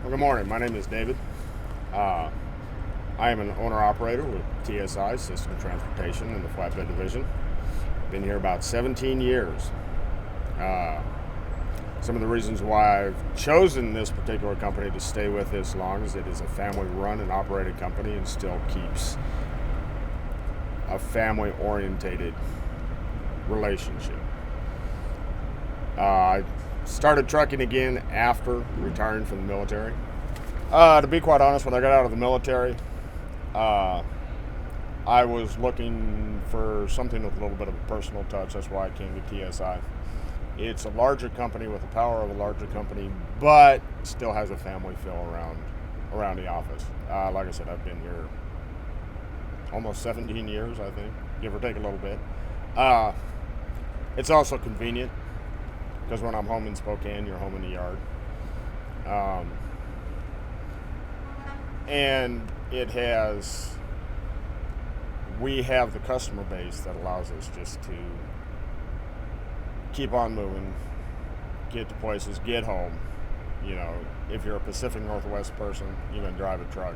Well, good morning. My name is David. Uh, I am an owner-operator with TSI, System Transportation, in the Flatbed Division. Been here about 17 years. Uh, some of the reasons why I've chosen this particular company to stay with this long is it is a family-run and operated company and still keeps a family-orientated relationship. I started trucking again after retiring from the military. To be quite honest, when I got out of the military, I was looking for something with a little bit of a personal touch. That's why I came to TSI. It's a larger company with the power of a larger company, but still has a family feel around the office. Like I said, I've been here almost 17 years, I think, give or take a little bit. It's also convenient because when I'm home in Spokane, you're home in the yard. And we have the customer base that allows us just to keep on moving, get to places, get home. You know, if you're a Pacific Northwest person, you're going to drive a truck,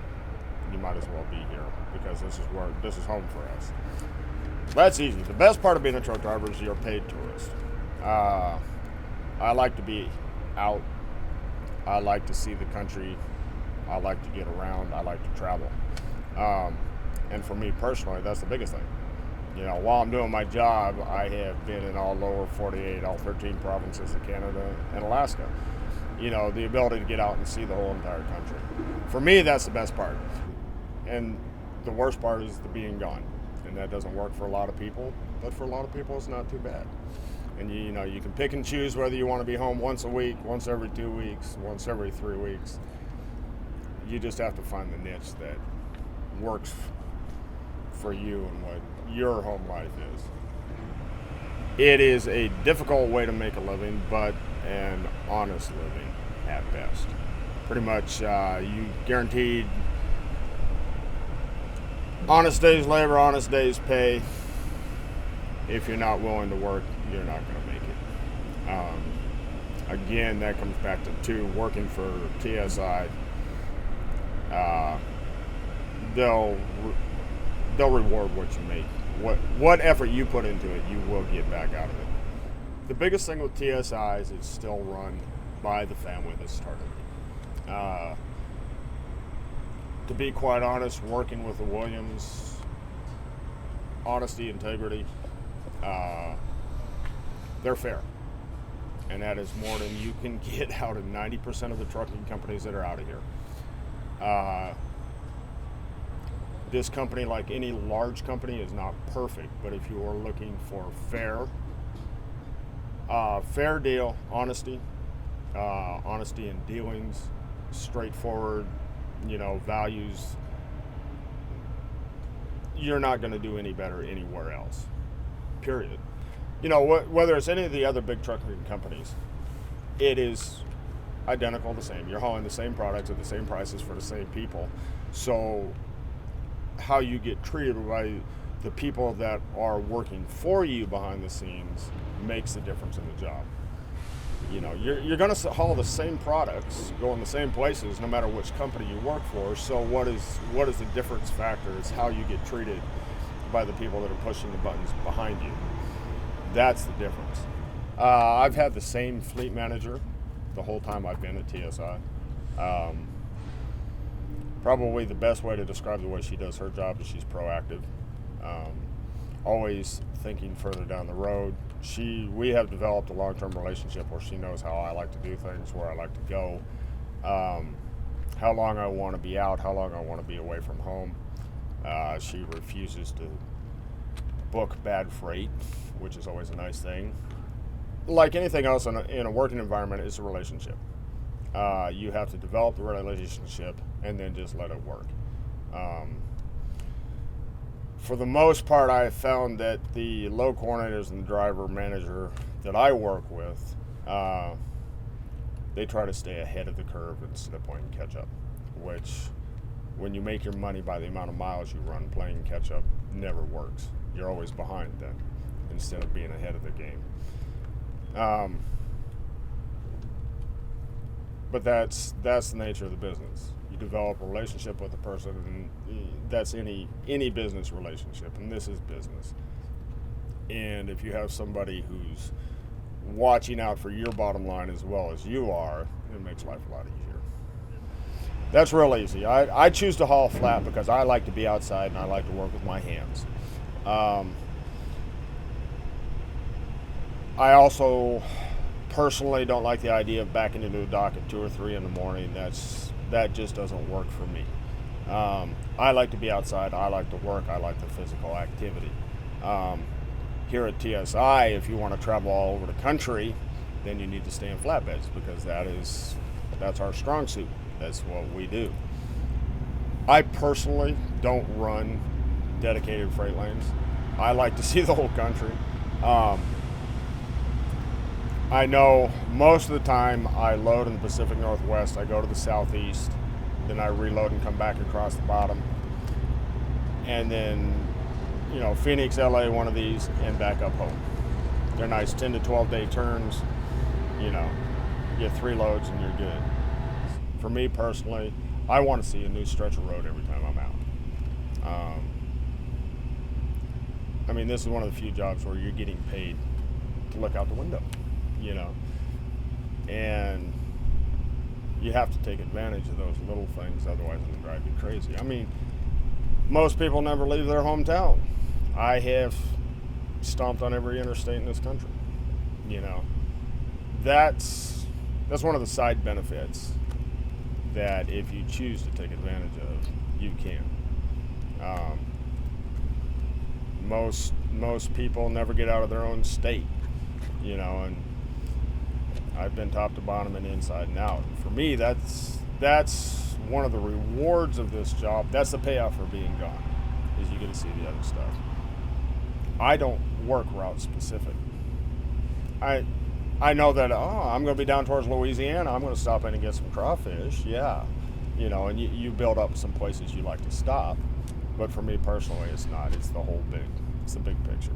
you might as well be here because this is home for us. That's easy. The best part of being a truck driver is you're a paid tourist. I like to be out. I like to see the country. I like to get around. I like to travel. And for me personally, that's the biggest thing. You know, while I'm doing my job, I have been in all lower 48, all 13 provinces of Canada and Alaska. You know, the ability to get out and see the whole entire country. For me, that's the best part. And the worst part is the being gone. And that doesn't work for a lot of people, but for a lot of people, it's not too bad. And you know, you can pick and choose whether you want to be home once a week, once every 2 weeks, once every 3 weeks. You just have to find the niche that works for you and what your home life is. It is a difficult way to make a living, but an honest living at best. Pretty much, you guaranteed honest days labor, honest days pay. If you're not willing to work, you're not going to make it. Again, that comes back to working for TSI. They'll reward what you make. What effort you put into it, you will get back out of it. The biggest thing with TSI is it's still run by the family that started. To be quite honest, working with the Williams, honesty, integrity, they're fair. And that is more than you can get out of 90% of the trucking companies that are out of here. This company, like any large company, is not perfect, but if you are looking for fair deal, honesty in dealings, straightforward, values, you're not going to do any better anywhere else. Period. Whether it's any of the other big trucking companies, it is identical, the same. You're hauling the same products at the same prices for the same people. So how you get treated by the people that are working for you behind the scenes makes a difference in the job. You're going to haul the same products, go in the same places, no matter which company you work for. So what is the difference factor is how you get treated by the people that are pushing the buttons behind you. That's the difference. I've had the same fleet manager the whole time I've been at TSI. Probably the best way to describe the way she does her job is she's proactive, always thinking further down the road. We have developed a long-term relationship where she knows how I like to do things, where I like to go, how long I want to be out, how long I want to be away from home. She refuses to book bad freight, which is always a nice thing. Like anything else in a working environment, it's a relationship. You have to develop the relationship and then just let it work. For the most part, I have found that the low coordinators and the driver manager that I work with, they try to stay ahead of the curve instead of playing catch up, which when you make your money by the amount of miles you run, playing catch up never works. You're always behind then instead of being ahead of the game. But that's the nature of the business. You develop a relationship with a person, and that's any business relationship, and this is business. And if you have somebody who's watching out for your bottom line as well as you are, it makes life a lot easier. That's real easy. I choose to haul flat because I like to be outside and I like to work with my hands. I also personally don't like the idea of backing into a dock at 2 or 3 in the morning. That just doesn't work for me. I like to be outside. I like to work. I like the physical activity. Here at TSI, if you want to travel all over the country, then you need to stay in flatbeds because that's our strong suit. That's what we do. I personally don't run dedicated freight lanes. I like to see the whole country. I know most of the time I load in the Pacific Northwest. I go to the Southeast, then I reload and come back across the bottom. And then, Phoenix, LA, one of these, and back up home. They're nice 10 to 12 day turns. You get 3 loads and you're good. For me personally, I want to see a new stretch of road every time I'm out. This is one of the few jobs where you're getting paid to look out the window, and you have to take advantage of those little things, otherwise it'll drive you crazy. Most people never leave their hometown. I have stomped on every interstate in this country. That's one of the side benefits that if you choose to take advantage of, you can. Most people never get out of their own state, and I've been top to bottom and inside and out. For me, that's one of the rewards of this job. That's the payoff for being gone, is you get to see the other stuff. I don't work route specific. I know that, I'm going to be down towards Louisiana. I'm going to stop in and get some crawfish. Yeah. And you build up some places you like to stop. But for me personally, it's not. It's the big picture.